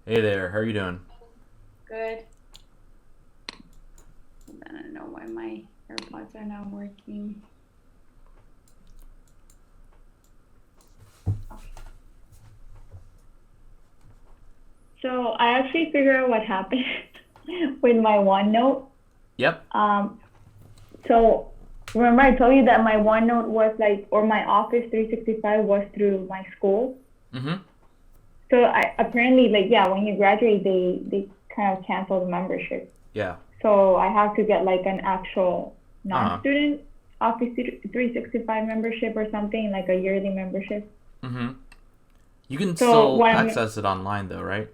Hey there, how are you doing? Good. I don't know why my AirPods are not working. Okay. So I actually figured out what happened with my OneNote. Yep. Um, so remember I told you that my OneNote was like, or my Office 365 was through my school. Mm-hmm. So I apparently like yeah, when you graduate, they kind of cancel the membership. Yeah. So I have to get like an actual Uh-huh. non-student Office 365 membership or something, like a yearly membership. Mm-hmm. You can So still what I'm, access it online though, right?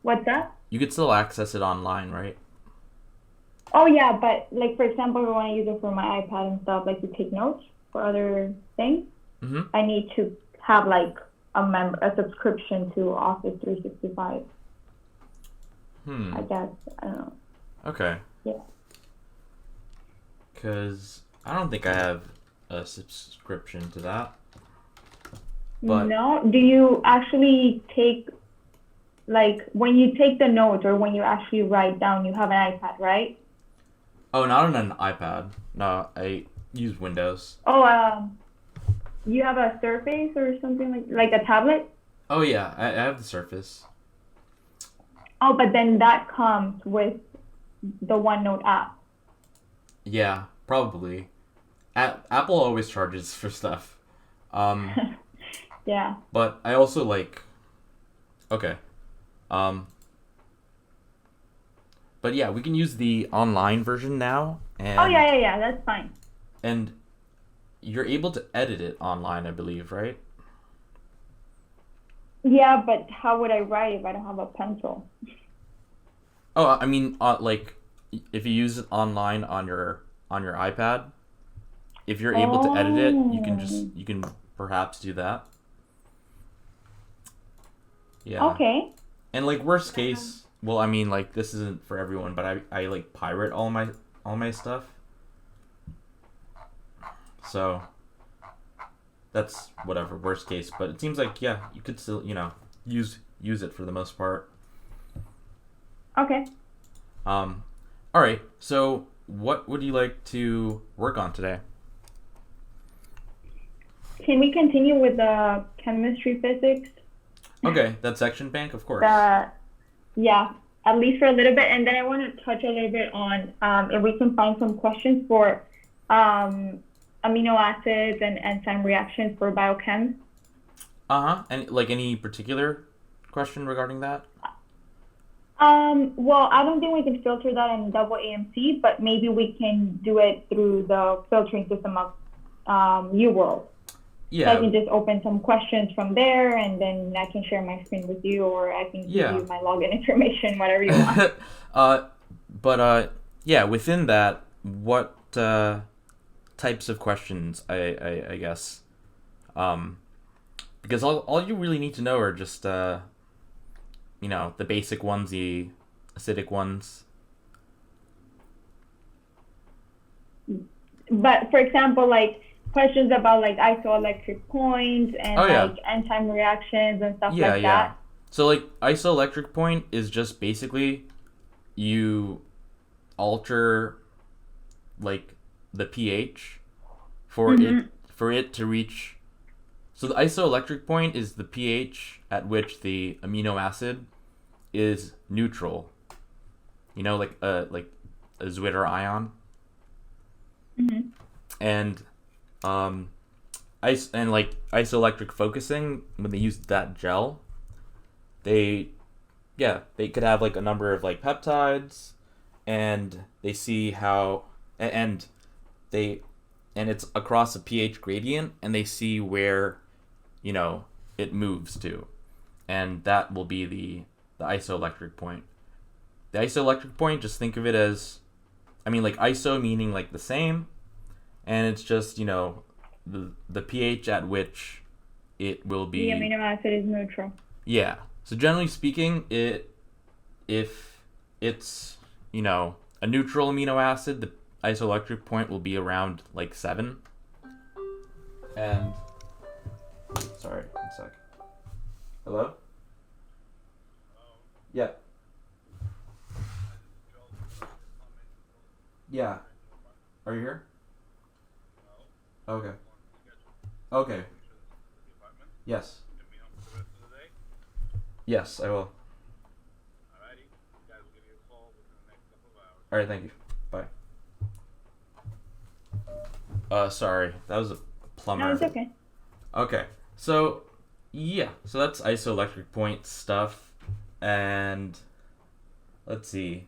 what's that? You could still access it online, right? Oh yeah, but like for example, if I want to use it for my iPad and stuff, like to take notes for other things, Mm-hmm. I need to have like a subscription to Office 365. I Hmm. guess I don't know. Okay. Yeah. Because I don't think I have a subscription to that. But No, do you actually take like when you take the notes or when you actually write down, you have an iPad, right? oh, not on an iPad. No, I use Windows. Oh, you have a Surface or something like a tablet? Oh yeah, I have the Surface. Oh, but then that comes with the OneNote app. Yeah, probably. Apple always charges for stuff. Um, Yeah. but I also like. Okay. Um, But yeah, we can use the online version now, Oh and yeah, yeah, yeah. That's fine. and you're able to edit it online, I believe, right? Yeah, but how would I write if I don't have a pencil? Oh, I mean, like if you use it online on your iPad, if you're able to edit it, Oh, you can perhaps do that. Yeah, okay. and like worst case, well, I mean, like this isn't for everyone, but I like pirate all my stuff, so that's whatever worst case. But it seems like yeah, you could still use it for the most part. Okay. Um, all right. So, what would you like to work on today? Can we continue with the chemistry physics? Okay, that section bank, of course. The Yeah, at least for a little bit, and then I want to touch a little bit on if we can find some questions for um, amino acids and enzyme reactions for biochem. Uh huh. And like any particular question regarding that? Well, I don't think we can filter that in double AMC, but maybe we can do it through the filtering system of UWorld. So I Yeah. can just open some questions from there, and then I can share my screen with you, or I can give Yeah. you my login information, whatever you want. uh, but yeah. Within that, what types of questions? I guess. Um, because all you really need to know are just the basic ones, the acidic ones. But for example, like questions about like isoelectric points Oh and yeah. like enzyme reactions and stuff Yeah, like yeah. that. So like isoelectric point is just basically you alter like the pH Mm-hmm. for it to reach. So the isoelectric point is the pH at which the amino acid is neutral. You know, like a Zwitter ion, Mm-hmm. and um and like isoelectric focusing when they use that gel, they they could have like a number of like peptides, and they see how and they and it's across a pH gradient, and they see where it moves to, and that will be the isoelectric point. The isoelectric point, just think of it as, I mean, like iso meaning like the same, and it's just the pH at which it will The be. amino acid is neutral. Yeah. So generally speaking, if it's a neutral amino acid, the isoelectric point will be around like 7. And sorry, one sec. Hello. Yeah. Yeah. Are you here? Okay. Okay. Yes. Yes, I will. All right. Thank you. Bye. Sorry, that was a plumber. No, it's okay. Okay, so yeah, so that's isoelectric point stuff, and let's see,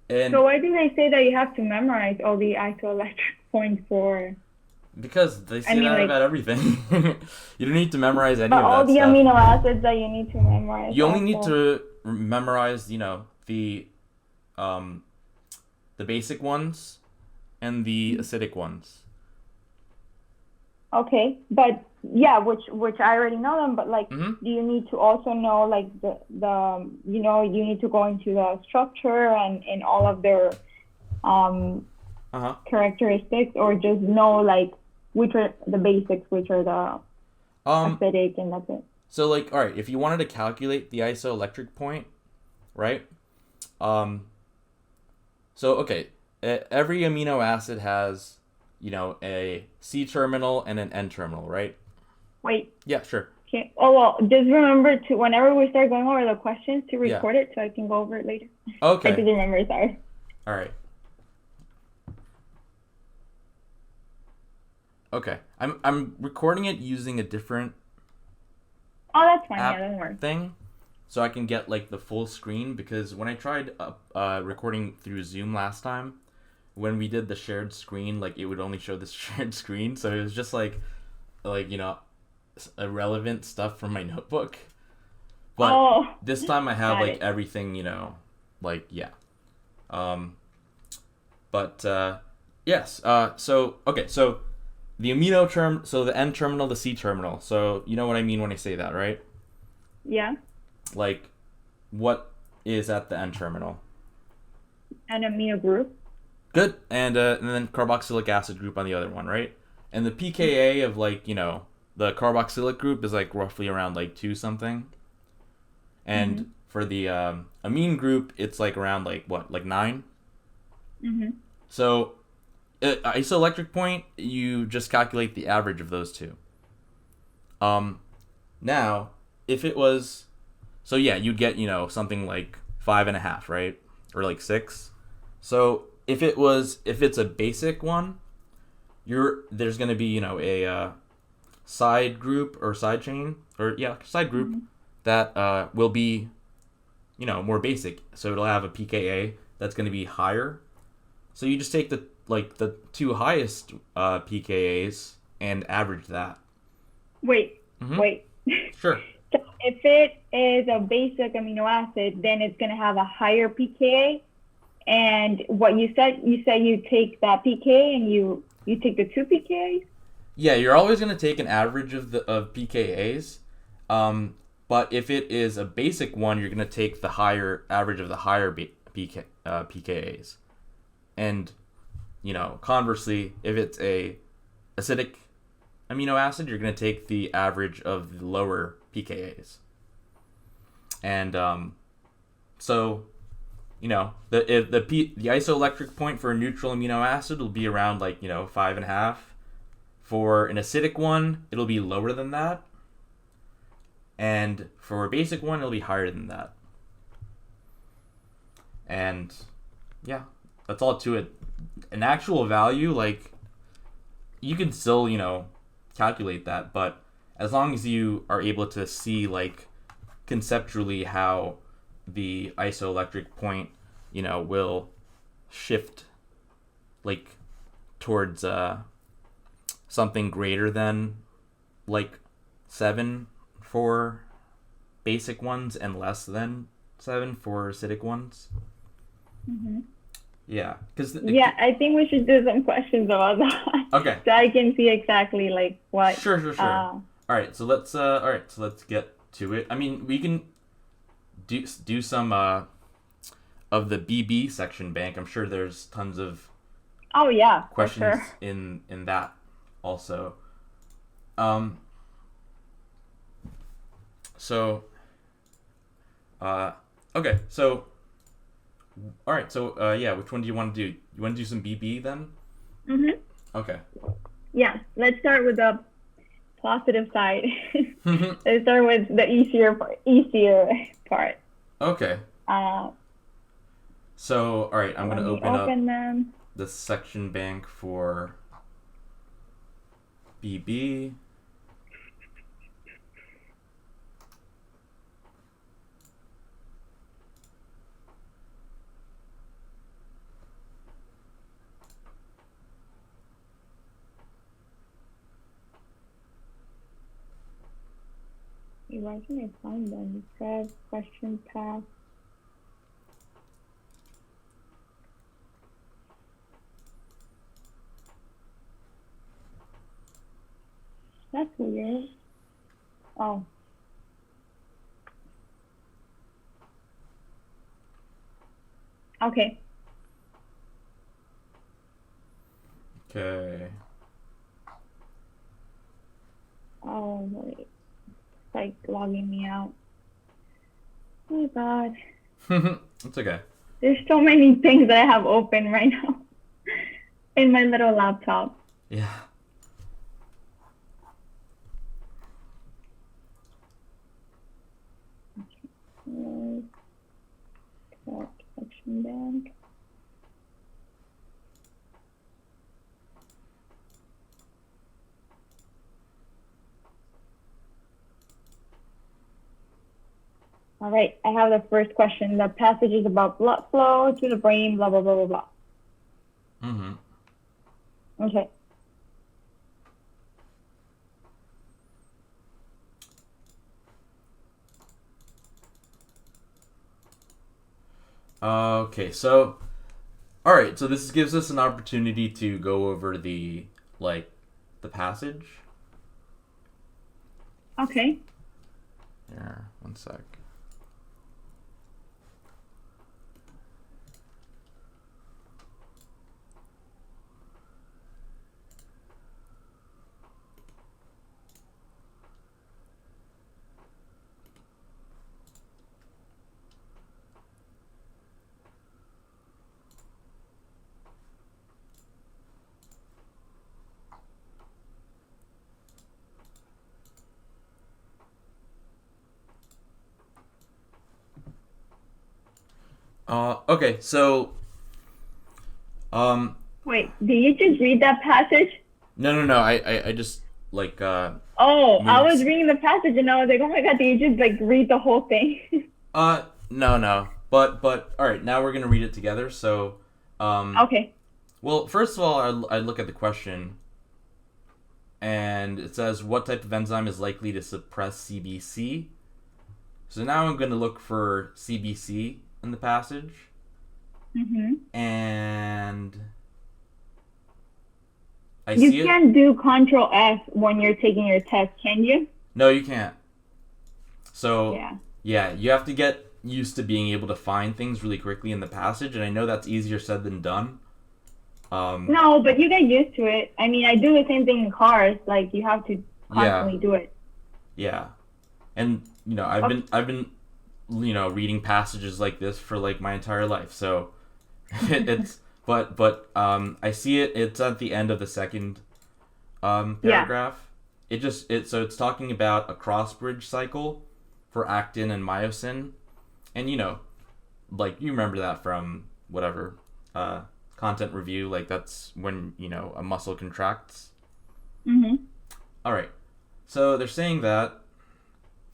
and So why do they say that you have to memorize all the isoelectric points for? because they say I mean, that like, about everything, you don't need to memorize any but of all that the stuff. amino acids that you need to memorize. You only need also. to memorize, um, the basic ones and the acidic ones. Okay, but yeah, which I already know them, but like, Mm-hmm. do you need to also know like the you need to go into the structure and all of their Uh-huh. characteristics, or just know like which are the basics, which are the acidic, and that's it. So like, all right, if you wanted to calculate the isoelectric point, right? Um, so okay, every amino acid has, a C terminal and an N terminal, right? Wait. Yeah, sure. Okay. Oh well, just remember to whenever we start going over the questions to Yeah. record it so I can go over it later. I Okay. just remember. Sorry. All right. Okay. I'm recording it using a different Oh, that's fine. app Yeah, don't worry. thing, so I can get like the full screen, because when I tried recording through Zoom last time, when we did the shared screen, like it would only show this shared screen, so it was just like irrelevant stuff from my notebook. But Oh, this time I have got like it. everything, like yeah. But yes. So okay. So the amino term. So the N terminal, the C terminal. So you know what I mean when I say that, right? Yeah, Like, what is at the N terminal? an amino group. Good. And then carboxylic acid group on the other one, right? And the pKa of the carboxylic group is like roughly around like 2 something. And for the amine group, it's like around like what, like 9? So isoelectric point, you just calculate the average of those two. Now, if it was, so yeah, you'd get, something like 5.5, right? Or like 6. So if it's a basic one, there's going to be, a side group or side chain, or yeah, side group that will be, more basic. So it'll have a pKa that's going to be higher. So you just take the 2 highest pKa's and average that. Wait. Sure. So if it is a basic amino acid, then it's going to have a higher pKa. And what you said you take that pKa and you take the 2 pKa's? Yeah, you're always going to take an average of pKa's. But if it is a basic one, you're going to take the higher average of the higher pKa's. And, conversely, if it's a acidic amino acid, you're going to take the average of the lower pKa's. And so, the isoelectric point for a neutral amino acid will be around 5.5. For an acidic one, it'll be lower than that. And for a basic one, it'll be higher than that. And yeah, that's all to it. An actual value, you can still, calculate that, but as long as you are able to see, conceptually how the isoelectric point, will shift, towards something greater than, 7 for basic ones and less than 7 for acidic ones. Yeah, because I think we should do some questions about that. Okay. So I can see exactly what. Sure. All right, so let's get to it. I mean, we can do some of the BB section bank. I'm sure there's tons of Oh yeah, questions for sure. in that also. So Okay, so all right, so yeah, which one do you want to do? You want to do some BB then? Mm-hmm. Okay. Yeah, let's start with the positive side. Let's start with the easier part. Okay. Uh, So, all right, I'm going let to me open up them. the section bank for BB. Why can I find them? Press question path. That's weird. Oh. Okay. Okay. Oh, wait. It's like logging me out. Oh, God. It's okay. There's so many things that I have open right now in my little laptop. Yeah. Section bank. All right, I have the first question. The passage is about blood flow to the brain, blah, blah, blah, blah, blah. Mm-hmm. Okay. Okay, so all right, so this gives us an opportunity to go over the passage. Okay. Here, one sec. Okay, so Wait, did you just read that passage? no, I just Oh, I was moved. reading the passage and I was like, oh my God, did you just read the whole thing? No, but all right, now we're gonna read it together. So, Okay. well, first of all, I look at the question, and it says what type of enzyme is likely to suppress CBC. So now I'm gonna look for CBC in the passage, and I You see it. can't do Control F when you're taking your test, can you? No, you can't. So Yeah. you have to get used to being able to find things really quickly in the passage, and I know that's easier said than done. No, but you get used to it. I mean, I do the same thing in cars. Like, you have to constantly do it. Yeah, and I've been reading passages like this for my entire life, so it's but I see it. It's at the end of the second paragraph. So it's talking about a cross bridge cycle for actin and myosin, and you remember that from whatever content review. That's when a muscle contracts. All right, so they're saying that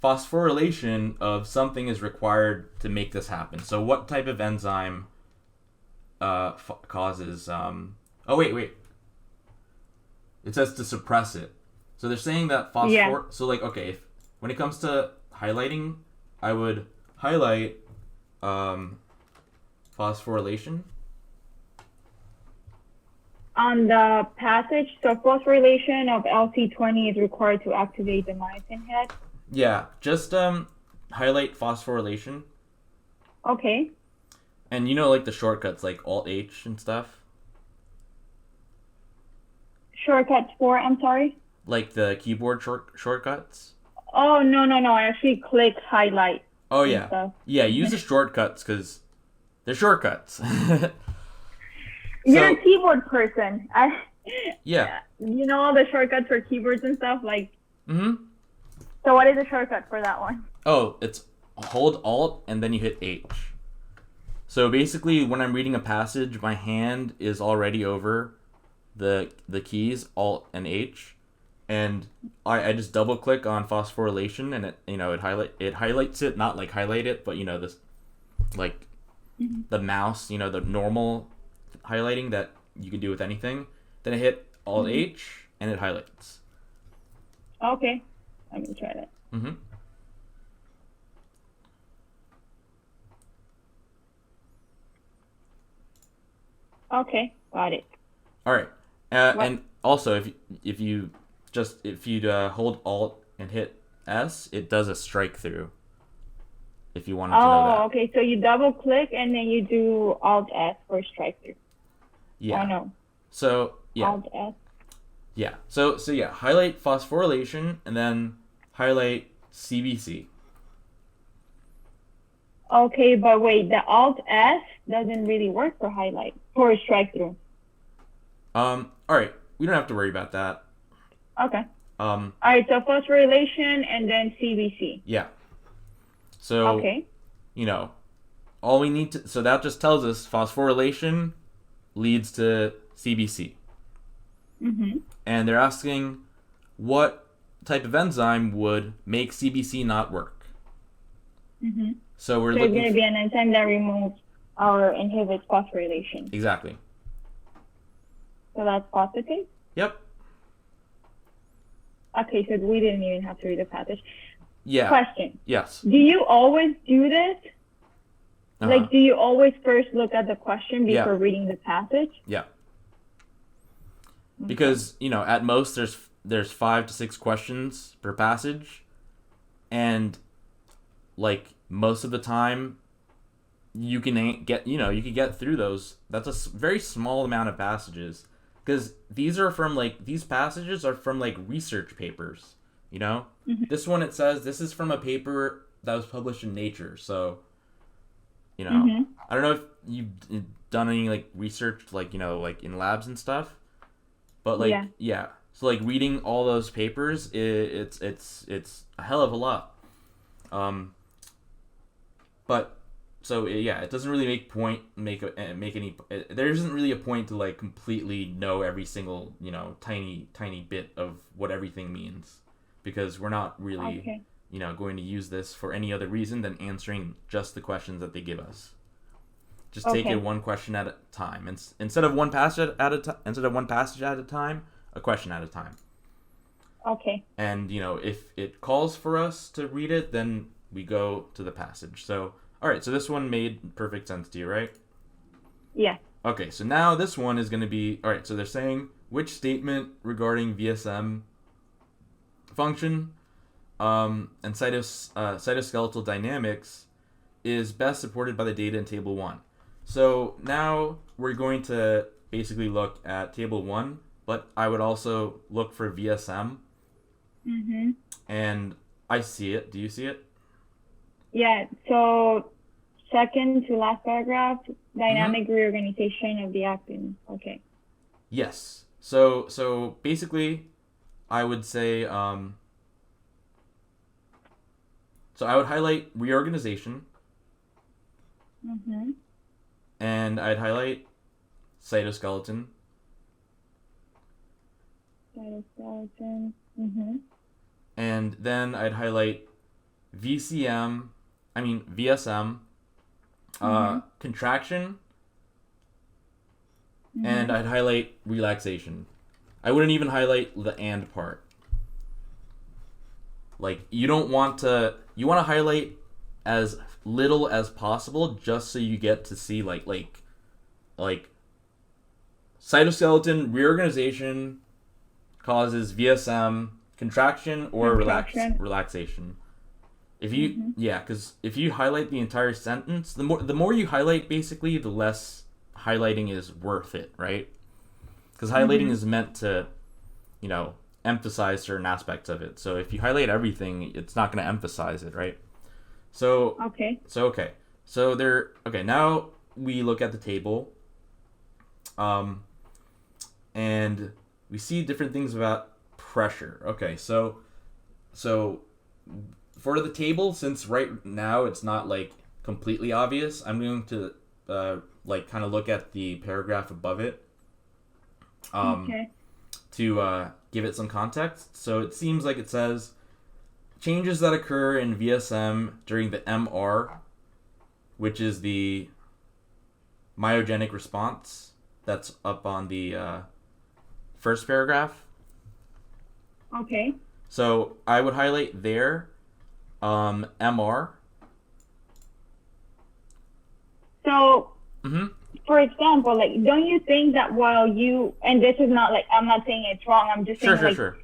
phosphorylation of something is required to make this happen. So what type of enzyme causes oh wait, it says to suppress it. So they're saying that so okay, if when it comes to highlighting, I would highlight phosphorylation On the passage, so phosphorylation of LC20 is required to activate the myosin head. Yeah, just highlight phosphorylation. Okay. And the shortcuts like Alt H and stuff. Shortcuts for, I'm sorry? Like the keyboard shortcuts. Oh, no. I actually click highlight. Oh and yeah, stuff. yeah. Use the shortcuts because they're shortcuts. You're So a keyboard person. yeah. You know all the shortcuts for keyboards and stuff. Like, Mm-hmm. so what is the shortcut for that one? Oh, it's hold Alt and then you hit H. So basically, when I'm reading a passage, my hand is already over the keys Alt and H, and I just double click on phosphorylation, and it highlights it, not like highlight it, but this like the mouse, the normal highlighting that you can do with anything. Then I hit Alt H and it highlights. Okay, let me try that. Mm-hmm. Okay, got it. All right, and also if you hold Alt and hit S, it does a strike through. If you wanted to know that. Oh, okay. So you double click and then you do Alt S for strike through. Yeah. Oh no. So yeah. Alt S. Yeah. So yeah, highlight phosphorylation and then highlight CBC. Okay, but wait, the Alt S doesn't really work for highlight for strike through. All right. We don't have to worry about that. Okay. All right. So phosphorylation and then CBC. Yeah. So okay. All we need to. So that just tells us phosphorylation leads to CBC. Mm-hmm. And they're asking what type of enzyme would make CBC not work. Mm-hmm. So it's going to be an enzyme that removes or inhibits phosphorylation. Exactly. So that's positive? Yep. Okay, so we didn't even have to read the passage. Yeah. Question. Yes. Do you always do this? Uh-huh. Like, do you always first look at the question before Yeah. reading the passage? Yeah. Because, at most there's 5 to 6 questions per passage, and like most of the time you can get through those. That's a very small amount of passages, because these passages are from like research papers, Mm-hmm. This one, it says this is from a paper that was published in Nature. So Mm-hmm. I don't know if you've done any like research like in labs and stuff, but yeah. So like reading all those papers, it's a hell of a lot. But so yeah, it doesn't really there isn't really a point to like completely know every single tiny bit of what everything means, because we're not really going to use this for any other reason than answering just the questions that they give us. Just take it one question at a time, instead of one passage at a time, a question at a time. Okay. And if it calls for us to read it, then we go to the passage. So all right, so this one made perfect sense to you, right? Yeah. Okay, so now this one is going to be all right. So they're saying which statement regarding VSM function and cytoskeletal dynamics is best supported by the data in Table 1. So now we're going to basically look at Table 1, but I would also look for VSM. Mm-hmm. And I see it. Do you see it? Yeah, so second to last paragraph, dynamic reorganization of the actin. Okay. Yes. So basically, I would say, so I would highlight reorganization. Mm-hmm. And I'd highlight cytoskeleton. Cytoskeleton. Mm-hmm. And then I'd highlight VSM, contraction, and I'd highlight relaxation. I wouldn't even highlight the and part. Like, you want to highlight as little as possible, just so you get to see like cytoskeleton reorganization causes VSM contraction or relaxation. If you because if you highlight the entire sentence, the more you highlight, basically, the less highlighting is worth it, right? Because highlighting is meant to emphasize certain aspects of it. So if you highlight everything, it's not going to emphasize it, right? Okay. So there. Okay, now we look at the table, and we see different things about pressure. Okay, so for the table, since right now it's not like completely obvious, I'm going to like kind of look at the paragraph above it, Okay. to give it some context. So it seems like it says changes that occur in VSM during the MR, which is the myogenic response. That's up on the first paragraph. Okay. So I would highlight there, MR. So, Mm-hmm. for example, like, don't you think that while you, and this is not like, I'm not saying it's wrong, I'm just saying Sure.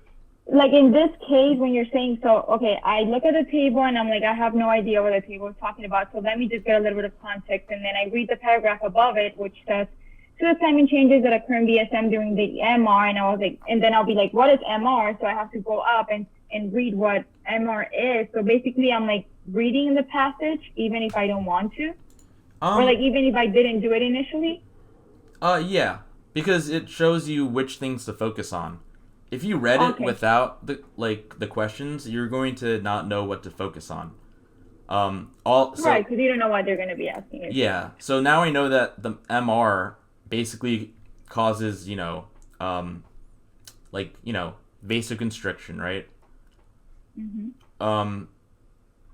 like in this case, when you're saying, so, okay, I look at the table and I'm like, I have no idea what the table is talking about. So let me just get a little bit of context. And then I read the paragraph above it, which says, psilocybin changes that occur in VSM during the MR. And I was like, and then I'll be like, what is MR? So I have to go up and read what MR is. So basically I'm like reading the passage, even if I don't want to, or like even if I didn't do it initially. Yeah, because it shows you which things to focus on. If you read it without the questions, you're going to not know what to focus on. Right, because you don't know what they're going to be asking you. Yeah. So now I know that the MR basically causes, vasoconstriction, right? Mm-hmm.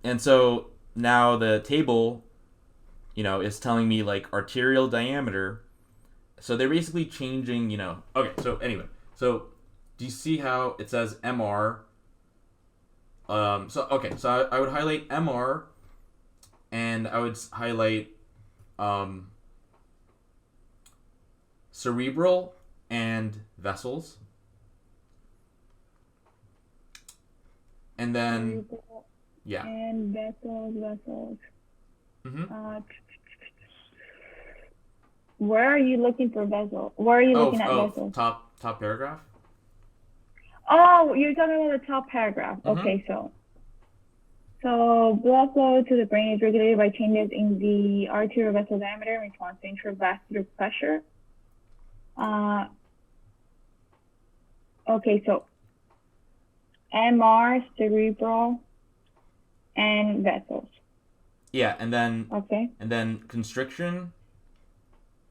And so now the table, is telling me like arterial diameter. So they're basically changing, Okay, so anyway. So do you see how it says MR? So I would highlight MR, and I would highlight cerebral and vessels. And then, yeah. And vessels. Mm-hmm. Where are you looking for vessel? Where are you looking at vessels? Top paragraph. Oh, you're talking about the top paragraph. Mm-hmm. Okay, so blood flow to the brain is regulated by changes in the arterial vessel diameter in response to intravascular pressure. Okay, so MR, cerebral, and vessels. Yeah, and then okay, and then constriction,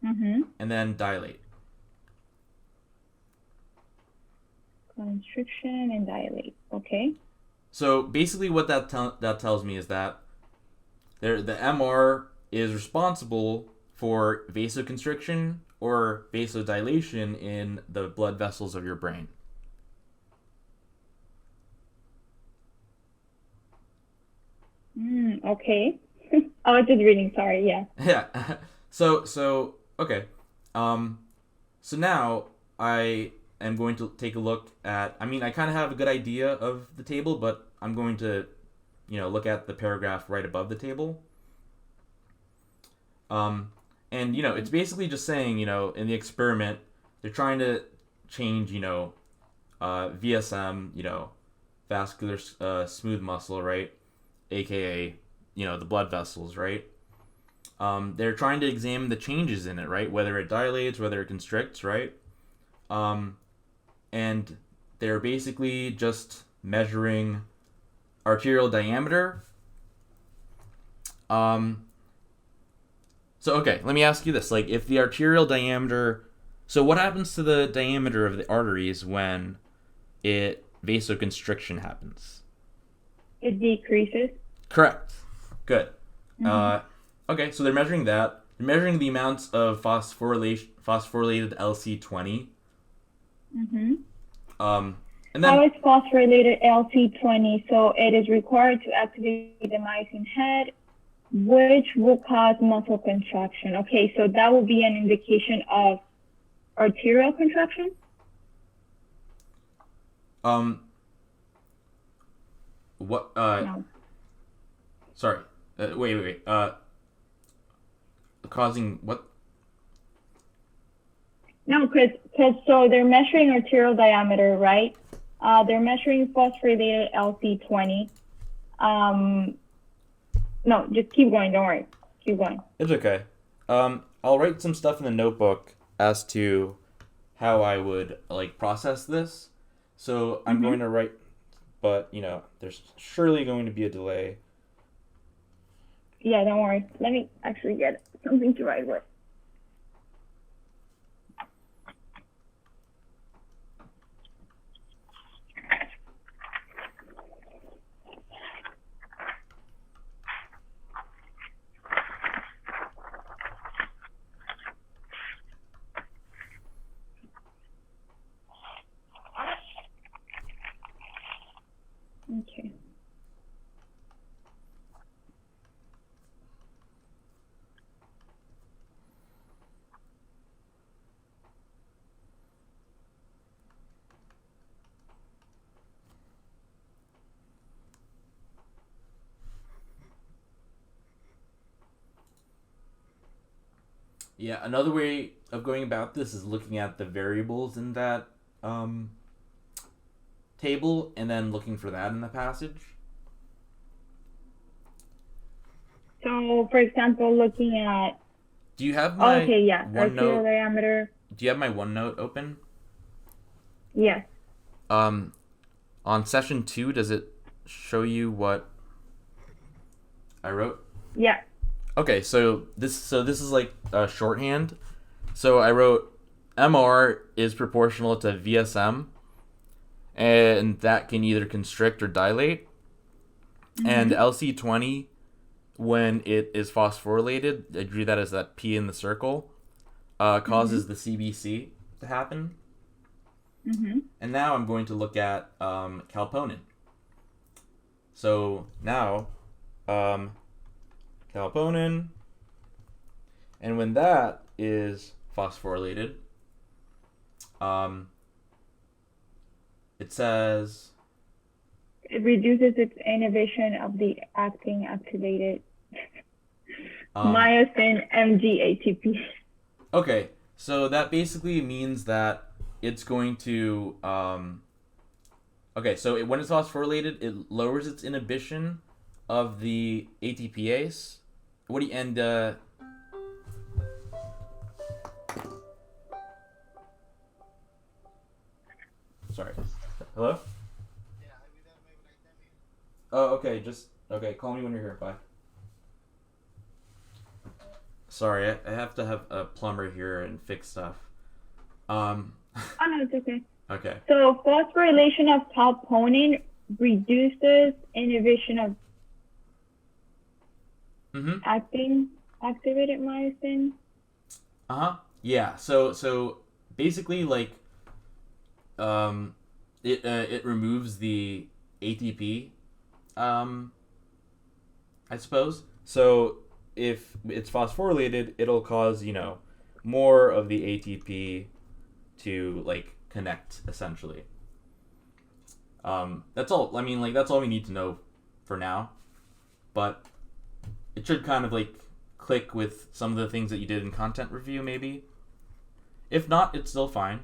mm-hmm. and then dilate. Constriction and dilate. Okay. So basically, what that tells me is that the MR is responsible for vasoconstriction or vasodilation in the blood vessels of your brain. Okay. I was just reading. Sorry. Yeah. Yeah. So okay. So now I am going to take a look at. I mean, I kind of have a good idea of the table, but I'm going to, look at the paragraph right above the table. And it's basically just saying, in the experiment, they're trying to change, VSM, vascular smooth muscle, right? AKA, the blood vessels, right? They're trying to examine the changes in it, right? Whether it dilates, whether it constricts, right? And they're basically just measuring arterial diameter. So, okay, let me ask you this. Like, if the arterial diameter... So what happens to the diameter of the arteries when vasoconstriction happens? It decreases. Correct. Good. Mm-hmm. Okay, so they're measuring that. They're measuring the amounts of phosphorylated LC20. Mm-hmm. And then, how is phosphorylated LC20? So it is required to activate the myosin head, which will cause muscle contraction. Okay, so that will be an indication of arterial contraction? What? No. Sorry. Wait. Causing what? No, because so they're measuring arterial diameter, right? They're measuring phosphorylated LC20. No, just keep going. Don't worry. Keep going. It's okay. I'll write some stuff in the notebook as to how I would like process this. So I'm going to write, but there's surely going to be a delay. Yeah, don't worry. Let me actually get something to write with. Okay. Yeah, another way of going about this is looking at the variables in that table and then looking for that in the passage. So, for example, looking at... Do you have my arterial diameter. Do you have my OneNote open? Yes. On session 2, does it show you what I wrote? Yeah. Okay, so this is like a shorthand. So I wrote MR is proportional to VSM, and that can either constrict or dilate. And LC20, when it is phosphorylated, I drew that as that P in the circle, causes the CBC to happen. And now I'm going to look at Calponen. So now, Calponen, and when that is phosphorylated, it says it reduces its inhibition of the actin activated myosin MGATP. Okay, so that basically means that it's going to when it's phosphorylated, it lowers its inhibition of the ATPase. Sorry. Hello? Oh, okay. Call me when you're here. Bye. Sorry, I have to have a plumber here and fix stuff. Oh, no, it's okay. Okay. So phosphorylation of calponen reduces inhibition of actin activated myosin. Yeah. So basically, like, it removes the ATP. I suppose. So if it's phosphorylated, it'll cause more of the ATP to like connect essentially. That's all. I mean, like, that's all we need to know for now. But it should kind of like click with some of the things that you did in content review, maybe. If not, it's still fine.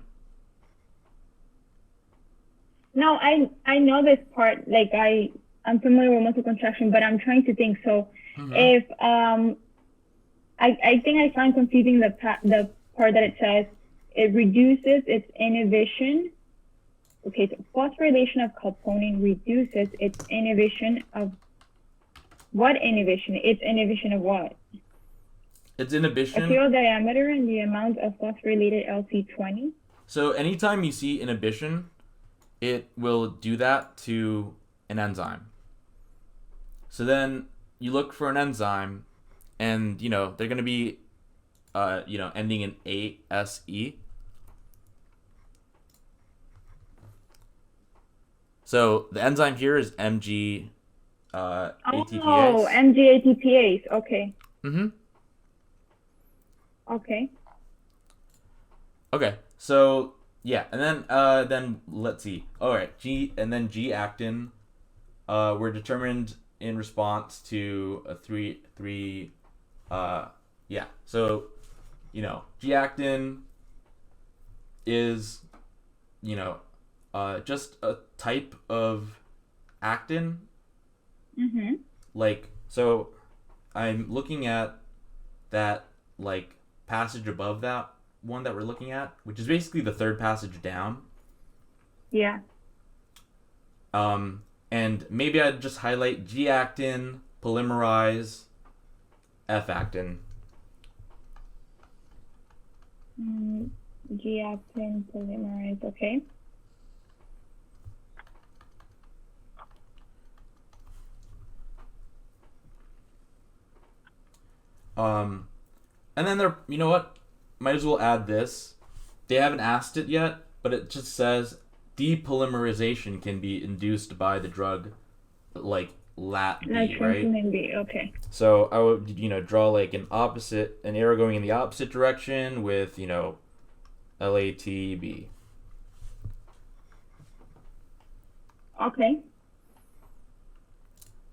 No, I know this part. Like, I'm familiar with muscle contraction, but I'm trying to think. So if I think I find confusing the part that it says it reduces its inhibition. Okay, so phosphorylation of calponen reduces its inhibition of what inhibition? Its inhibition of what? Its inhibition. Arterial diameter and the amount of phosphorylated LC20. So anytime you see inhibition, it will do that to an enzyme. So then you look for an enzyme, and they're going to be, ending in ASE. So the enzyme here is ATPase. Oh, MGATPase. Okay. Okay. Okay. So yeah, and then let's see. All right, G Actin were determined in response to a three. So G Actin is just a type of actin. Like, so I'm looking at that like passage above that one that we're looking at, which is basically the third passage down. Yeah. And maybe I'd just highlight G-actin, polymerize, F-actin. G-actin, polymerize, okay. And then there, you know what? Might as well add this. They haven't asked it yet, but it just says depolymerization can be induced by the drug, like LAT-B, right? B, okay. So I would, draw like an arrow going in the opposite direction with, LATB. Okay.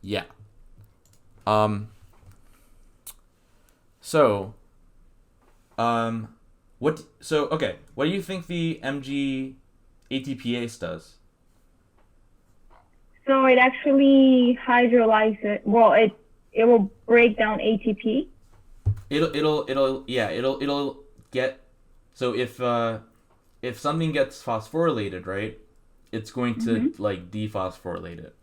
Yeah. So, what do you think the MG ATPase does? So it actually hydrolyzes. Well, it will break down ATP. It'll get. So if something gets phosphorylated, right, it's going to like dephosphorylate it.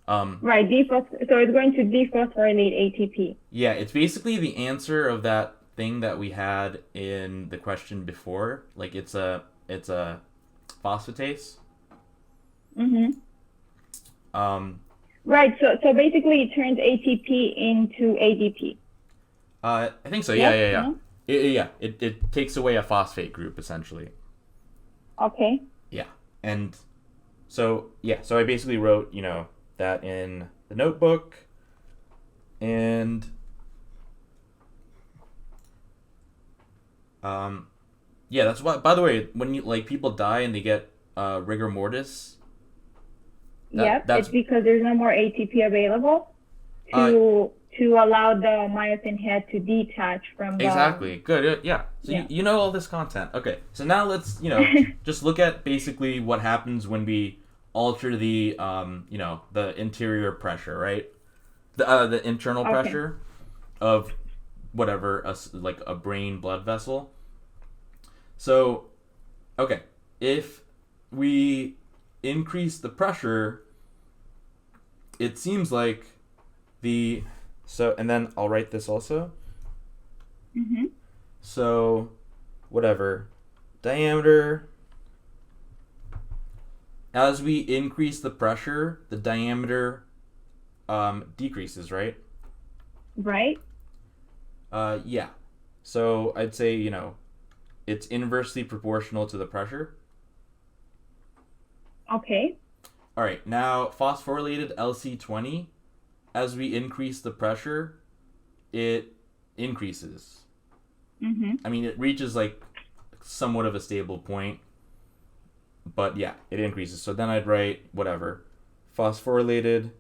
Right, so it's going to dephosphorylate ATP. Yeah, it's basically the answer of that thing that we had in the question before. Like it's a phosphatase. Right, so basically it turns ATP into ADP. I think so. Yep. Yeah. It takes away a phosphate group essentially. Okay. Yeah, and so I basically wrote that in the notebook, and that's why. By the way, when people die and they get rigor mortis. It's because there's no more ATP available to allow the myosin head to detach from the... Exactly. Good. Yeah. So you know all this content. Okay. So now let's just look at basically what happens when we alter the the interior pressure, right? The internal pressure of whatever a brain blood vessel. So, okay, if we increase the pressure, it seems like and then I'll write this also. So, whatever, diameter. As we increase the pressure, the diameter decreases, right? Right. Yeah. So I'd say, it's inversely proportional to the pressure. Okay. All right. Now, phosphorylated LC20, as we increase the pressure, it increases. I mean, it reaches like somewhat of a stable point. But yeah, it increases. So then I'd write whatever. Phosphorylated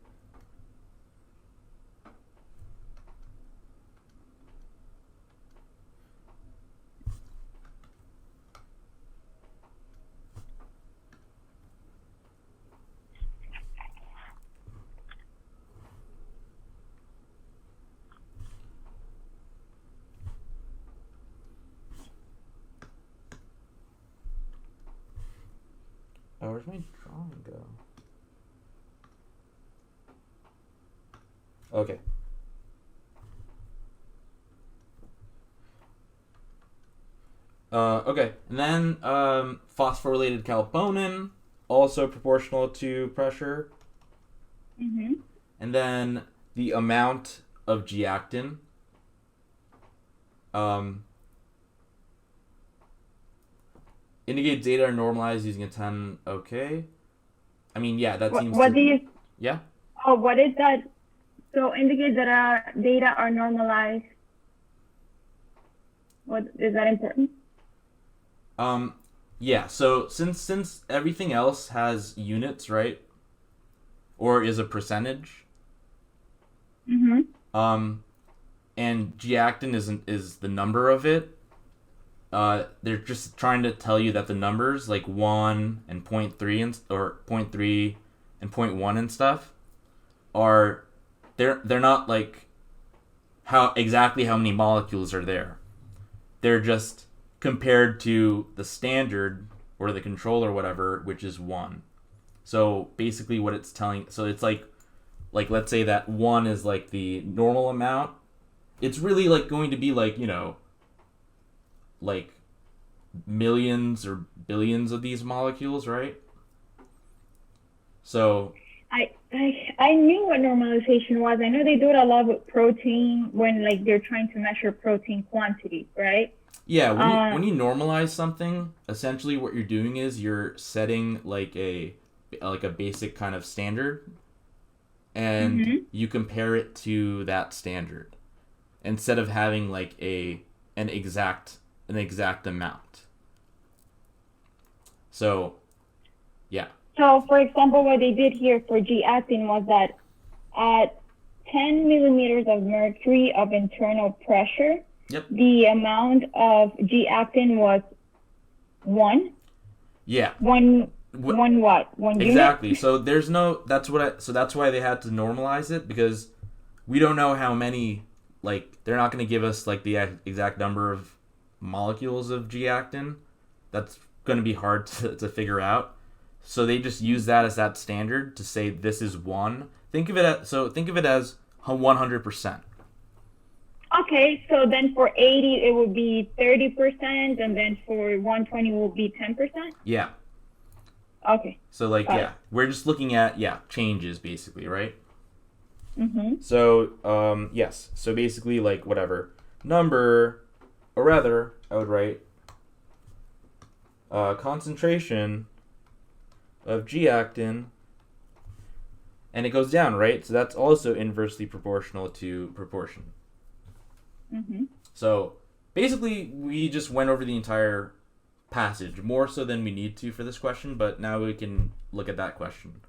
Oh, where's my drawing go? Okay. Okay. And then phosphorylated calponen, also proportional to pressure. And then the amount of G-actin. Indicate data are normalized using a 10. Okay. I mean, yeah, that seems What do you... Yeah? Oh, what is that? So indicate that data are normalized. What is that important? Yeah, so since everything else has units, right? Or is a percentage. And G-actin is the number of it. They're just trying to tell you that the numbers like 1 and 0.3 or 0.3 and 0.1 and stuff are they're not like how many molecules are there. They're just compared to the standard or the control or whatever, which is 1. So basically what it's telling, so it's like let's say that 1 is like the normal amount. It's really like going to be like, like millions or billions of these molecules, right? So I knew what normalization was. I know they do it a lot with protein when like they're trying to measure protein quantity, right? yeah, when you normalize something, essentially what you're doing is you're setting like a basic kind of standard, and you compare it to that standard instead of having like an exact amount. So, yeah. So, for example, what they did here for G-actin was that at 10 millimeters of mercury of internal pressure, Yep. the amount of G-actin was 1. Yeah. One what? 1 unit? Exactly. So there's no. So that's why they had to normalize it, because we don't know how many. Like, they're not going to give us like the exact number of molecules of G-actin. That's going to be hard to figure out. So they just use that as that standard to say this is 1. Think of it as 100%. Okay, so then for 80 it would be 30%, and then for 120 will be 10%? Yeah. Okay. So like, yeah, we're just looking at changes basically, right? Mm-hmm. So yes. So basically, like, whatever number, or rather, I would write concentration of G-actin, and it goes down, right? So that's also inversely proportional to proportion. Mm-hmm. So basically, we just went over the entire passage, more so than we need to for this question, but now we can look at that question.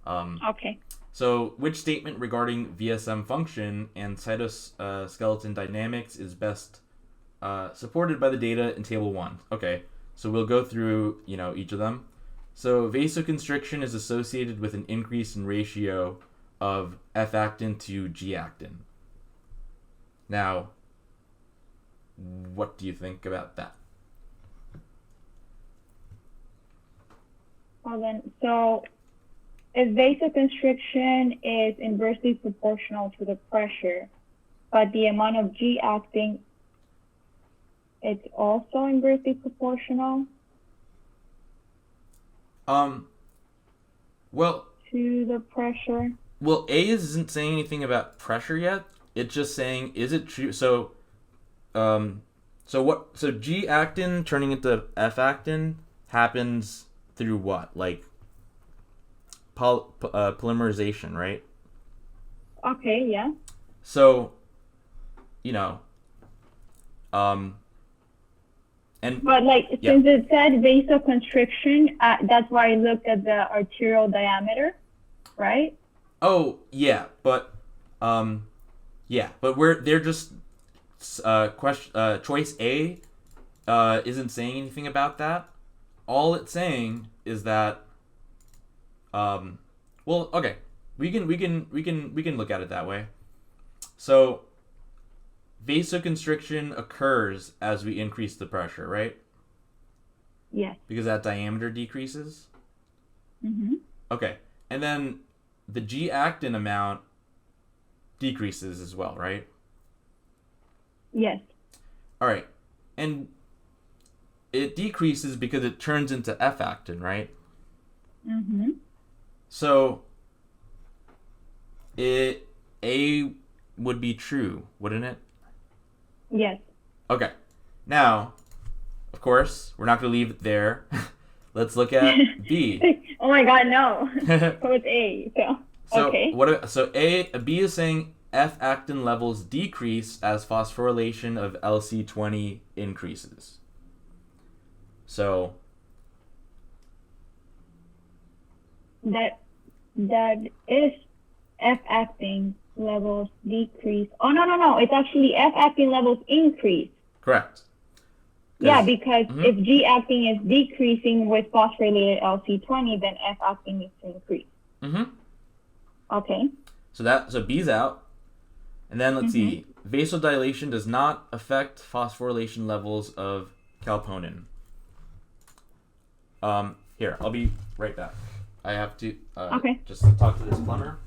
Okay. So, which statement regarding VSM function and cytoskeleton dynamics is best supported by the data in Table 1? Okay, so we'll go through, each of them. So, vasoconstriction is associated with an increase in ratio of F-actin to G-actin. Now, what do you think about that? Well then, so if vasoconstriction is inversely proportional to the pressure, but the amount of G-actin, it's also inversely proportional Well, to the pressure. Well, A isn't saying anything about pressure yet. It's just saying, is it true? So, So G-actin turning into F-actin happens through what? Like polymerization, right? Okay, yeah. So, But since it said vasoconstriction, that's why I looked at the arterial diameter, right? Oh yeah, but they're just choice A isn't saying anything about that. All it's saying is that okay, we can look at it that way. So vasoconstriction occurs as we increase the pressure, right? Yes. Because that diameter decreases? Mm-hmm. Okay. And then the G-actin amount decreases as well, right? Yes. All right. And it decreases because it turns into F-actin, right? Mm-hmm. So A would be true, wouldn't it? Yes. Okay. Now, of course, we're not going to leave it there. Let's look at B. Oh my God, no. So it's A. So okay. B is saying F-actin levels decrease as phosphorylation of LC20 increases. So that is F-actin levels decrease. Oh no! It's actually F-actin levels increase. Correct. Yeah, because if G-actin is decreasing with phosphorylated LC20, then F-actin needs to increase. Mm-hmm. Okay. So B's out. And then let's see. Vasodilation does not affect phosphorylation levels of calponen. Here, I'll be right back. I have to just talk to this plumber.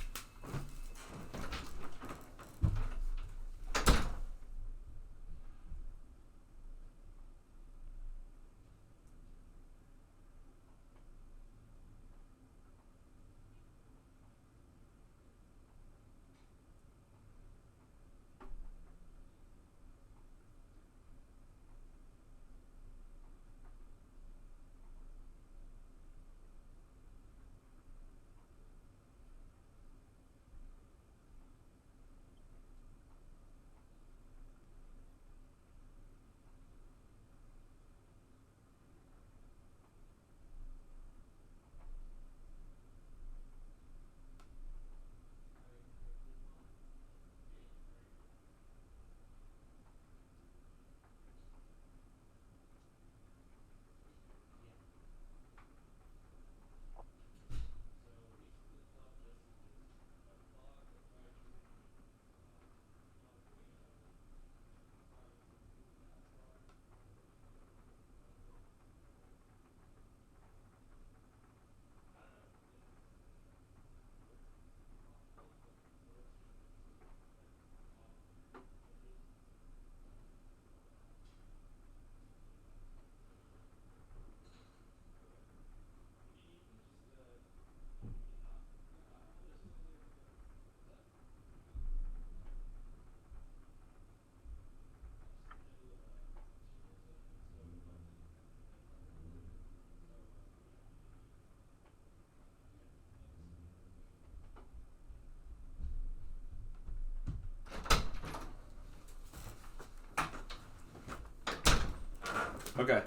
Okay.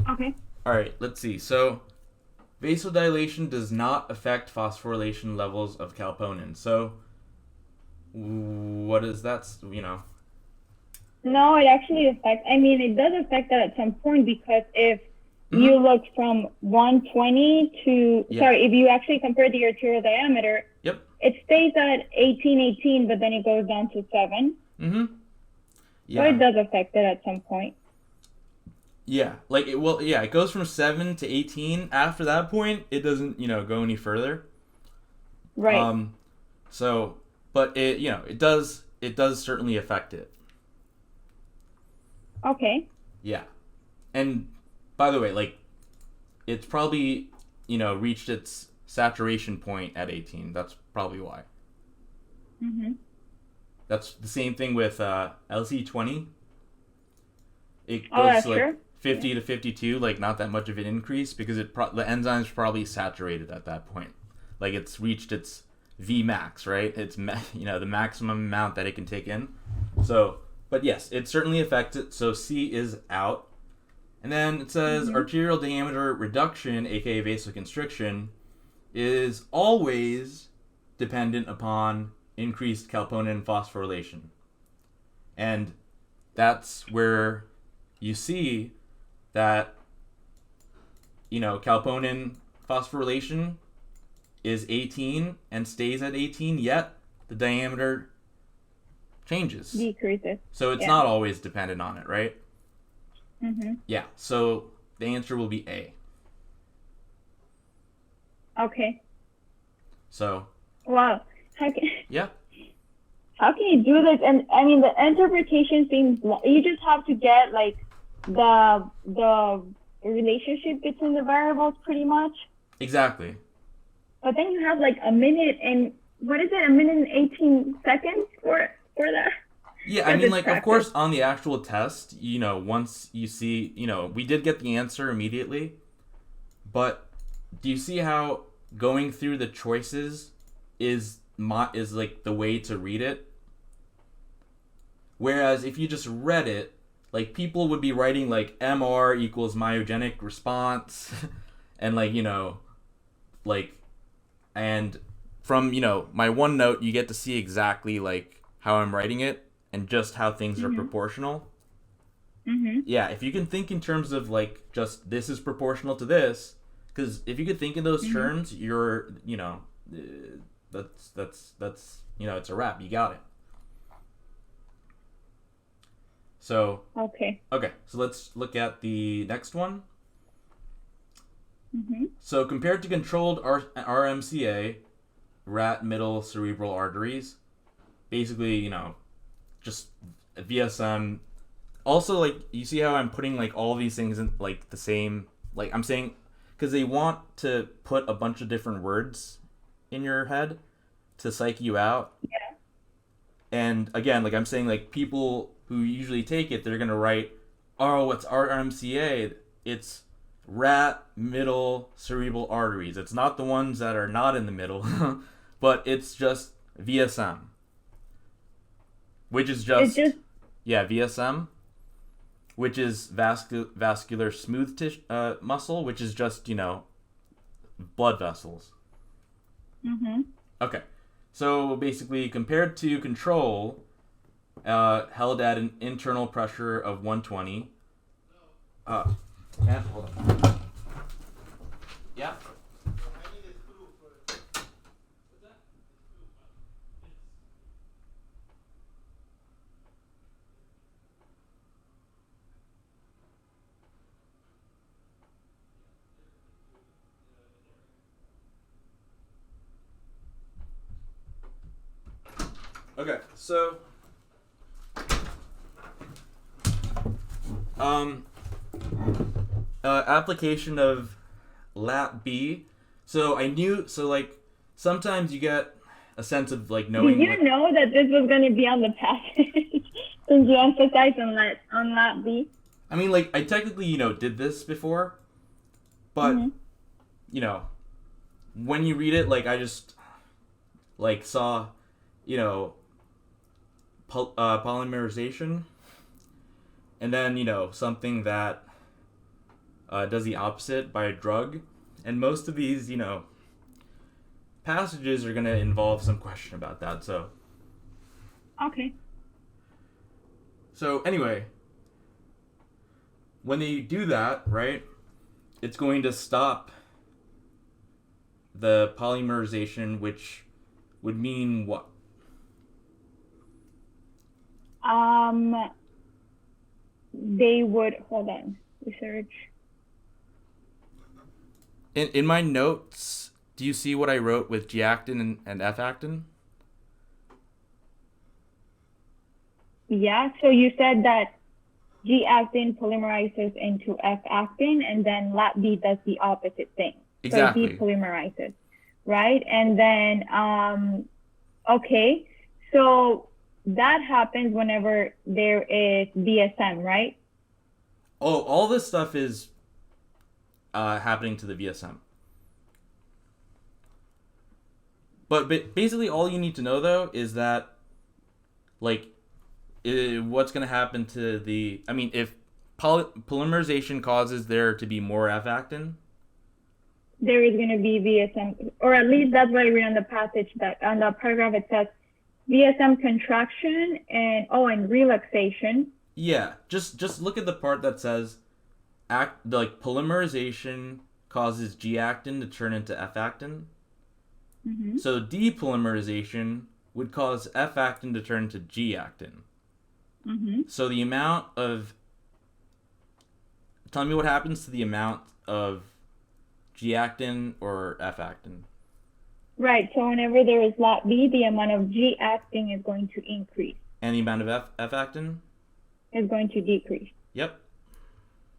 Okay. All right, let's see. So, vasodilation does not affect phosphorylation levels of calponen. So, what is that, No, it actually affects. I mean, it does affect that at some point, because if you look from 120 to, if you actually compare the arterial diameter, it stays at 18, but then it goes down to 7. Yeah. So it does affect it at some point. Yeah, it goes from 7 to 18. After that point, it doesn't, go any further. Right. So, but it does certainly affect it. Okay. Yeah. And by the way, it's probably, reached its saturation point at 18. That's probably why. That's the same thing with LC20. It goes to 50 to 52, not that much of an increase, because the enzyme's probably saturated at that point. It's reached its Vmax, right? It's the maximum amount that it can take in. So, but yes, it certainly affects it. So C is out. And then it says arterial diameter reduction, aka vasoconstriction, is always dependent upon increased calponen phosphorylation. And that's where you see that, calponen phosphorylation is 18 and stays at 18, yet the diameter changes. Decreases. So it's not always dependent on it, right? Yeah, so the answer will be A. Okay. So. Wow. Yeah. How can you do this? And I mean, the interpretation seems, you just have to get the relationship between the variables pretty much. Exactly. But then you have a minute and, what is it, a minute and 18 seconds for that? Yeah, I mean, of course, on the actual test, once you see, we did get the answer immediately, but do you see how going through the choices is the way to read it? Whereas if you just read it, people would be writing MR equals myogenic response, and and from, my OneNote, you get to see exactly how I'm writing it and just how things are proportional. Yeah, if you can think in terms of just this is proportional to this, because if you could think in those terms, you're that's it's a wrap. You got it. So Okay. So let's look at the next one. Mm-hmm. So compared to controlled RMCA, rat middle cerebral arteries, basically, just VSM. Also, like, you see how I'm putting like all these things in like the same, like I'm saying, because they want to put a bunch of different words in your head to psych you out. Yeah. And again, like I'm saying, like people who usually take it, they're gonna write, oh, it's RMCA. It's rat middle cerebral arteries. It's not the ones that are not in the middle, but it's just VSM, which is just VSM, which is vascular smooth muscle, which is just blood vessels. Mm-hmm. Okay, so basically compared to control, held at an internal pressure of 120. Man, hold on. Yeah. Okay, so application of lap B. So like sometimes you get a sense of like knowing. Did you know that this was going to be on the passage since you emphasized on lap B? I mean, like I technically did this before, but when you read it, like I just like saw polymerization, and then something that does the opposite by a drug, and most of these passages are going to involve some question about that. So okay. So anyway, when they do that, right, it's going to stop the polymerization, which would mean what? They would, hold on, research. In my notes, do you see what I wrote with G-actin and F-actin? Yeah, so you said that G-actin polymerizes into F-actin, and then lap B does the opposite thing. Exactly. So depolymerizes, right? And then, okay, so that happens whenever there is VSM, right? Oh, all this stuff is happening to the VSM. But basically all you need to know, though, is that, like, what's going to happen to the... I mean, if polymerization causes there to be more F-actin... There is going to be VSM, or at least that's what I read on the passage, that on the paragraph it says VSM contraction and relaxation. Yeah, just look at the part that says polymerization causes G-actin to turn into F-actin. Mm-hmm. So depolymerization would cause F-actin to turn to G-actin. Mm-hmm. So the amount of... Tell me what happens to the amount of G-actin or F-actin. Right, so whenever there is lap B, the amount of G-actin is going to increase. And the amount of F-actin? Is going to decrease. Yep.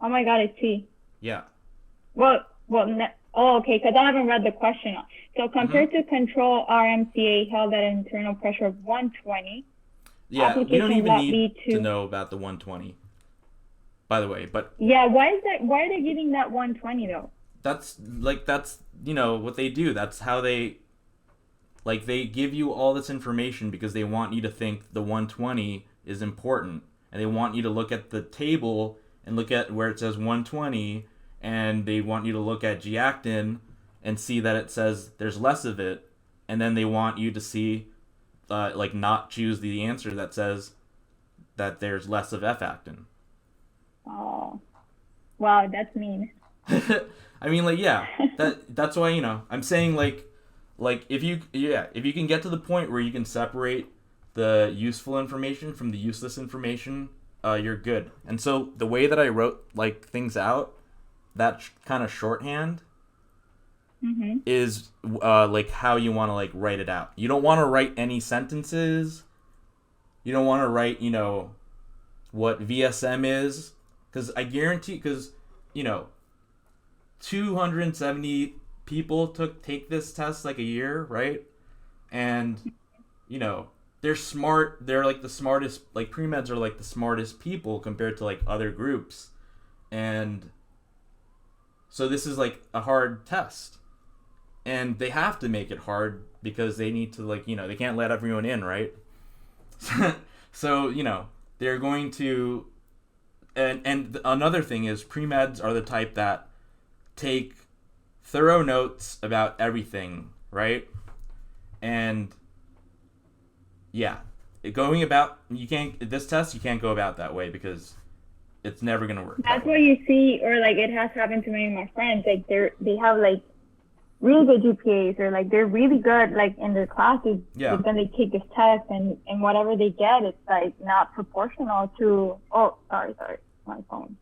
Oh my god, I see. Yeah. Okay, because I haven't read the question. So compared to control RMCA held at an internal pressure of 120. Yeah, we don't even need to know about the 120, by the way. But yeah, why are they giving that 120 though? That's what they do. That's how they give you all this information because they want you to think the 120 is important, and they want you to look at the table and look at where it says 120, and they want you to look at G-actin and see that it says there's less of it, and then they want you to see not choose the answer that says that there's less of F-actin. Oh, wow, that's mean. I mean, yeah, that's why, I'm saying, like if you can get to the point where you can separate the useful information from the useless information, you're good. And so the way that I wrote like things out, that kind of shorthand is like how you want to like write it out. You don't want to write any sentences. You don't want to write, what VSM is, because I guarantee, because 270 people take this test like a year, right? And they're smart. They're like the smartest. Like pre-meds are like the smartest people compared to like other groups, and so this is like a hard test, and they have to make it hard because they need to like they can't let everyone in, right? So they're going to, and another thing is pre-meds are the type that take thorough notes about everything, right? And going about, this test you can't go about that way because it's never gonna work. That's what you see, or like it has happened to many of my friends. Like they have like really good GPAs, or like they're really good like in their classes. Yeah. But then they take this test, and whatever they get, it's like not proportional to. Oh, sorry, my phone.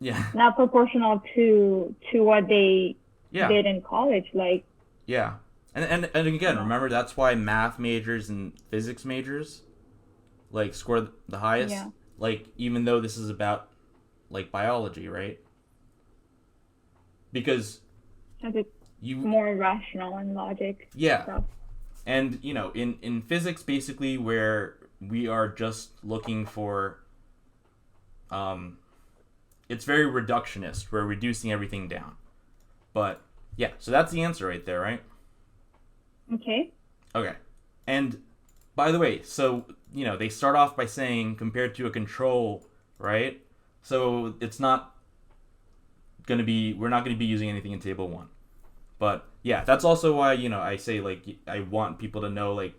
Yeah. Not proportional to what they did in college, like. Yeah. And again, remember, that's why math majors and physics majors like score the highest. Yeah. Like even though this is about like biology, right? Because it's more rational and logic. Yeah. Stuff. And in physics, basically, where we are just looking for, it's very reductionist. We're reducing everything down. But yeah, so that's the answer right there, right? Okay. And by the way, so they start off by saying compared to a control, right? So it's not going to be, we're not going to be using anything in table 1. But yeah, that's also why I say like I want people to know like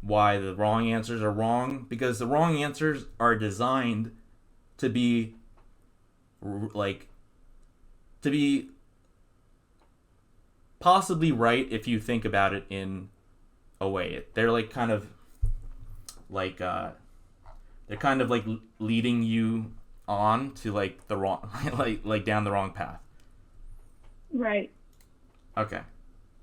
why the wrong answers are wrong, because the wrong answers are designed to be possibly right if you think about it in a way. They're like kind of like leading you on to like the wrong like down the wrong path. Right. Okay.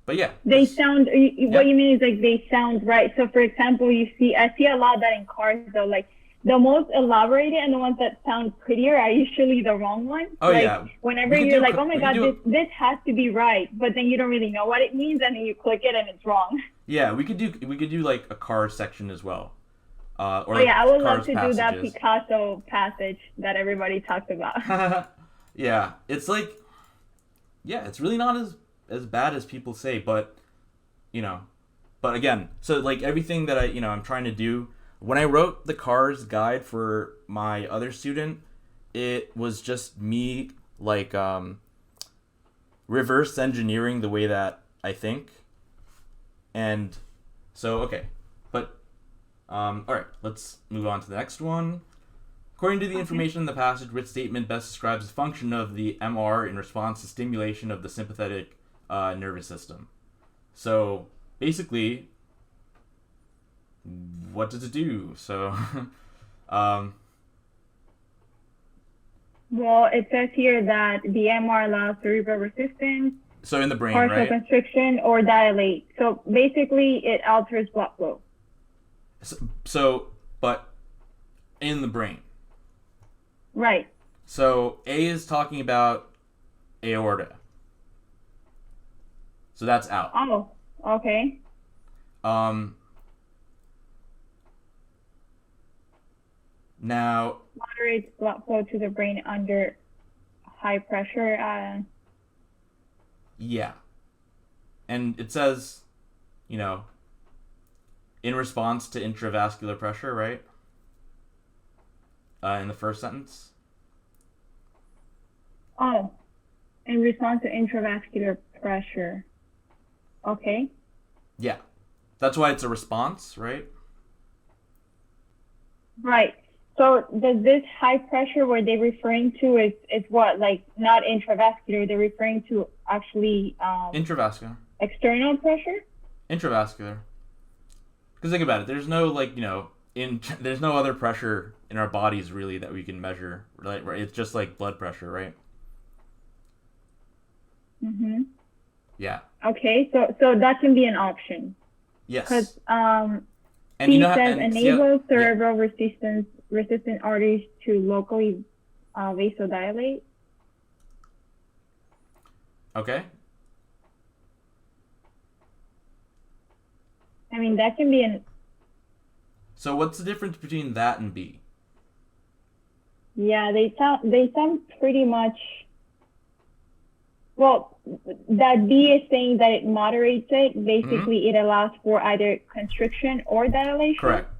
But yeah. They sound, what you mean is like they sound right. So for example, I see a lot of that in cars though, like the most elaborated and the ones that sound prettier are usually the wrong ones. Oh like, yeah. Whenever you're like, oh my god, this has to be right, but then you don't really know what it means, and then you click it and it's wrong. Yeah, we could do like a car section as well. I would love to do that Picasso passage that everybody talks about. Yeah, it's like, it's really not as bad as people say, but but again, so like everything that I'm trying to do. When I wrote the CARS guide for my other student, it was just me like reverse engineering the way that I think. And so, okay. But, all right, let's move on to the next one. According to the information in the passage, which statement best describes the function of the MR in response to stimulation of the sympathetic nervous system? So, basically, what does it do? So, well, it says here that the MR allows cerebral resistance. So in the brain, right? Partial constriction or dilate. So basically, it alters blood flow. So, but in the brain. Right. So A is talking about aorta. So that's out. Oh, okay. Now, moderates blood flow to the brain under high pressure. Yeah. And it says, in response to intravascular pressure, right? In the first sentence. Oh, in response to intravascular pressure. Okay. Yeah. That's why it's a response, right? Right. So does this high pressure where they're referring to is what, like not intravascular, they're referring to actually intravascular. External pressure? Intravascular. Because think about it. There's no there's no other pressure in our bodies really that we can measure. Right? It's just like blood pressure, right? Mm-hmm. Yeah. Okay, so that can be an option. Yes. Because And C says enable cerebral resistant arteries to locally vasodilate. Okay. I mean, that can be an... So what's the difference between that and B? Yeah, they sound pretty much... Well, that B is saying that it moderates it. Basically, it allows for either constriction or dilation. Correct.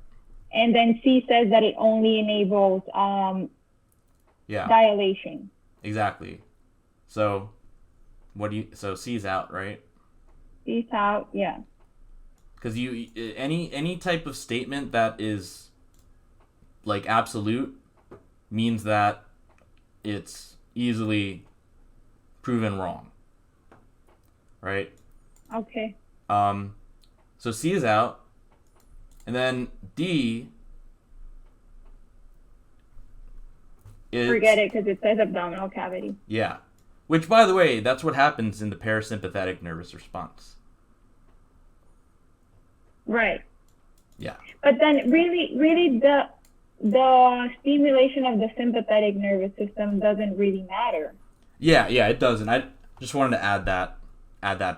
And then C says that it only enables dilation. Exactly. So so C's out, right? C's out, yeah. Because any type of statement that is like absolute means that it's easily proven wrong, right? Okay. So C is out, and then D. Forget it because it says abdominal cavity. Yeah, which by the way, that's what happens in the parasympathetic nervous response. Right. Yeah. But then really the stimulation of the sympathetic nervous system doesn't really matter. Yeah, it doesn't. I just wanted to add that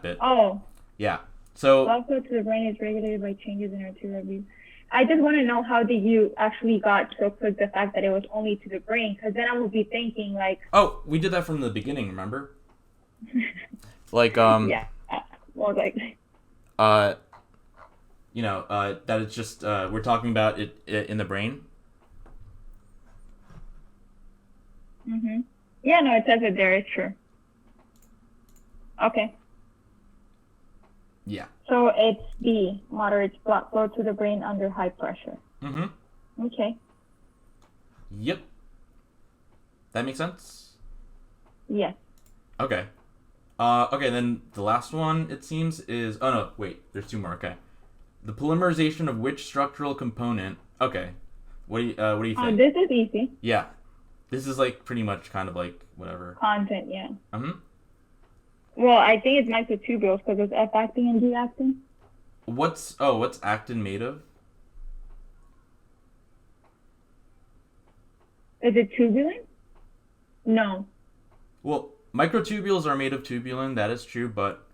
bit. Oh. Yeah. So blood flow to the brain is regulated by changes in arterial beats. I just want to know how did you actually got so quick the fact that it was only to the brain, because then I would be thinking like. Oh, we did that from the beginning, remember? Like Yeah. Well, like. That it's just we're talking about it in the brain. Mhm. Yeah, no, it says it there. It's true. Okay. Yeah. So it's B, moderates blood flow to the brain under high pressure. Mm-hmm. Okay. Yep. That makes sense? Yes. Okay. Okay, then the last one, it seems, is... Oh, no, wait. There's two more. Okay. The polymerization of which structural component... Okay. What do you think? Oh, this is easy. Yeah. This is, like, pretty much kind of, like, whatever. Content, yeah. Mm-hmm. Well, I think it's microtubules because it's F-actin and G-actin. What's actin made of? Is it tubulin? No. Well, microtubules are made of tubulin, that is true, but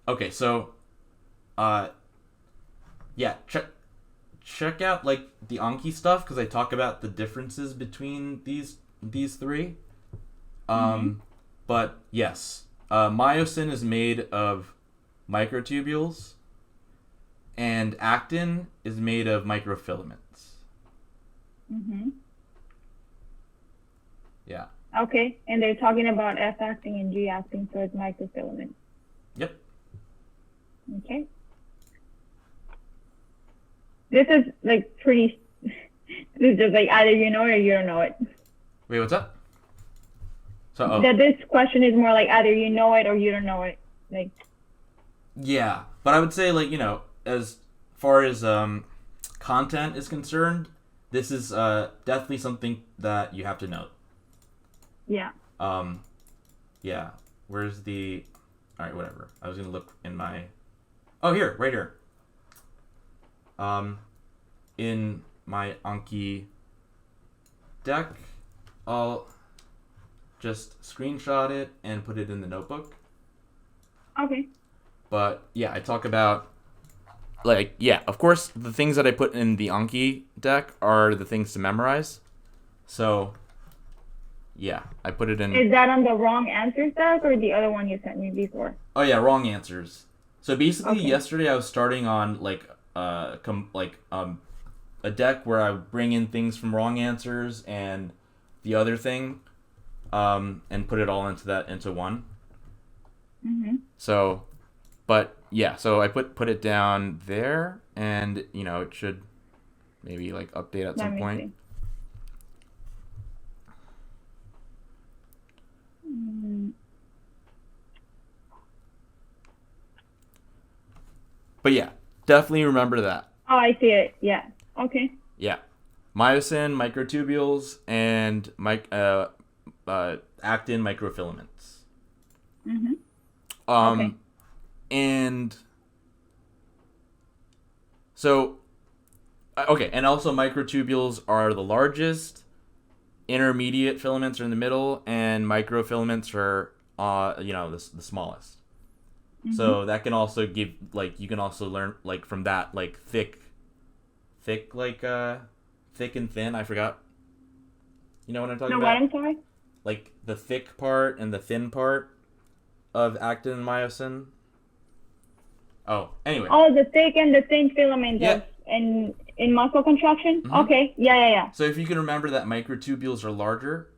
okay, so yeah, check out like the Anki stuff because I talk about the differences between these three. But yes, myosin is made of microtubules, and actin is made of microfilaments. Mhm. Yeah. Okay, and they're talking about F-actin and G-actin, so it's microfilament. Yep. Okay. This is like pretty. This is just like either you know it or you don't know it. Wait, what's up? So this question is more like either you know it or you don't know it. Like. Yeah, but I would say like as far as content is concerned, this is definitely something that you have to know. Yeah. Yeah. Where's the? All right, whatever. I was gonna look in my. Oh, here, right here. In my Anki deck, I'll just screenshot it and put it in the notebook. Okay. But yeah, I talk about like of course the things that I put in the Anki deck are the things to memorize. So yeah, I put it in. Is that on the wrong answers deck or the other one you sent me before? Oh yeah, wrong answers. So basically, yesterday I was starting on a deck where I would bring in things from wrong answers and the other thing, and put it all into one. Mm-hmm. So, but yeah, so I put it down there, and it should maybe like update at some point. See. definitely remember that. Oh, I see it. Yeah. Okay. Yeah. Myosin, microtubules, and actin microfilaments. Mhm. Okay. And so, okay, and also microtubules are the largest, intermediate filaments are in the middle, and microfilaments are, the smallest. So that can also give, like, you can also learn, like, from that, like, thick, like, thick and thin, I forgot. You know what I'm talking No, about? what? I'm sorry. Like, the thick part and the thin part of actin and myosin. Oh, anyway. Oh, the thick and the thin filaments Yeah. in muscle contraction. Okay. Yeah. So if you can remember that microtubules are larger,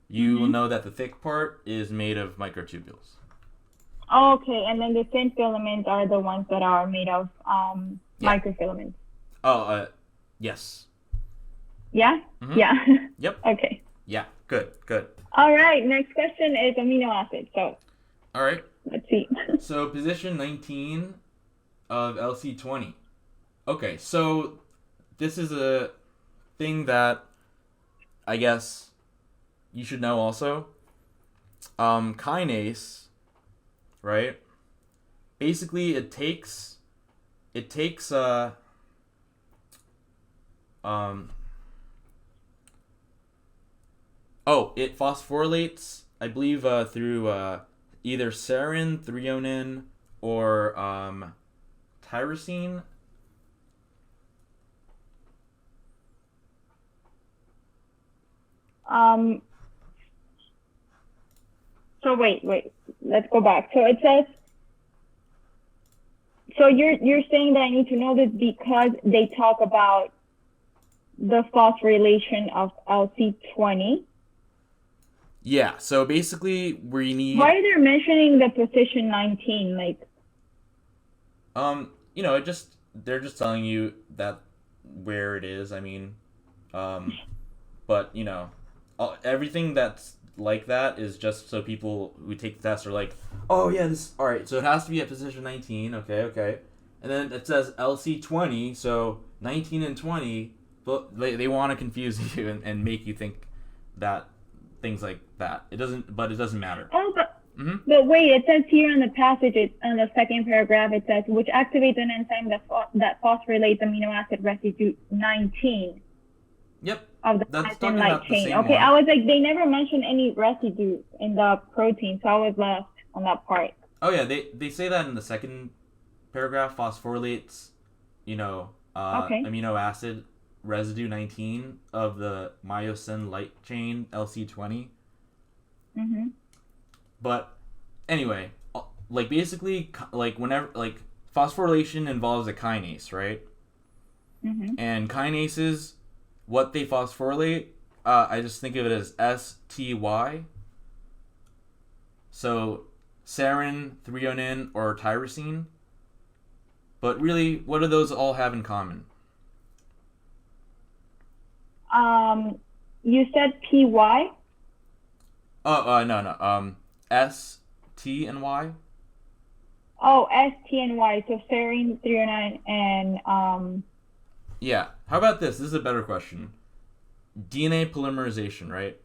you will know that the thick part is made of microtubules. Okay, and then the thin filaments are the ones that are made of microfilaments. Oh, yes. Yeah? Yeah. Yep. Okay. Yeah. Good. All right, next question is amino acid. So All right. let's see. So position 19 of LC20. Okay, so this is a thing that I guess you should know also. Kinase, right? Basically, it takes it phosphorylates, I believe, through either serine, threonine, or tyrosine. So wait. Let's go back. So it says. So you're saying that I need to know this because they talk about the phosphorylation of LC20. Yeah. So basically, we need. Why are they mentioning the position 19? Like. They're just telling you that where it is. I mean, but everything that's like that is just so people who take the test are like, oh yeah, this all right. So it has to be at position 19. Okay, and then it says LC20, so 19 and 20. But they want to confuse you and make you think that things like that. It doesn't matter. Oh, but wait, it says here in the passage, on the second paragraph, it says, which activates an enzyme that phosphorylates amino acid residue 19 Yep. of the That's actin light chain. Okay, one. I was like, they never mentioned any residue in the protein, so I was lost on that part. Oh yeah, they say that in the second paragraph, phosphorylates, amino acid residue 19 of the myosin light chain LC20. But anyway, like basically, like whenever, like phosphorylation involves a kinase, right? And kinases, what they phosphorylate, I just think of it as STY. So serine, threonine, or tyrosine. But really, what do those all have in common? You said PY? Oh, no. S, T, and Y. Oh, S, T, and Y. So serine, threonine, and Yeah. How about this? This is a better question. DNA polymerization, right?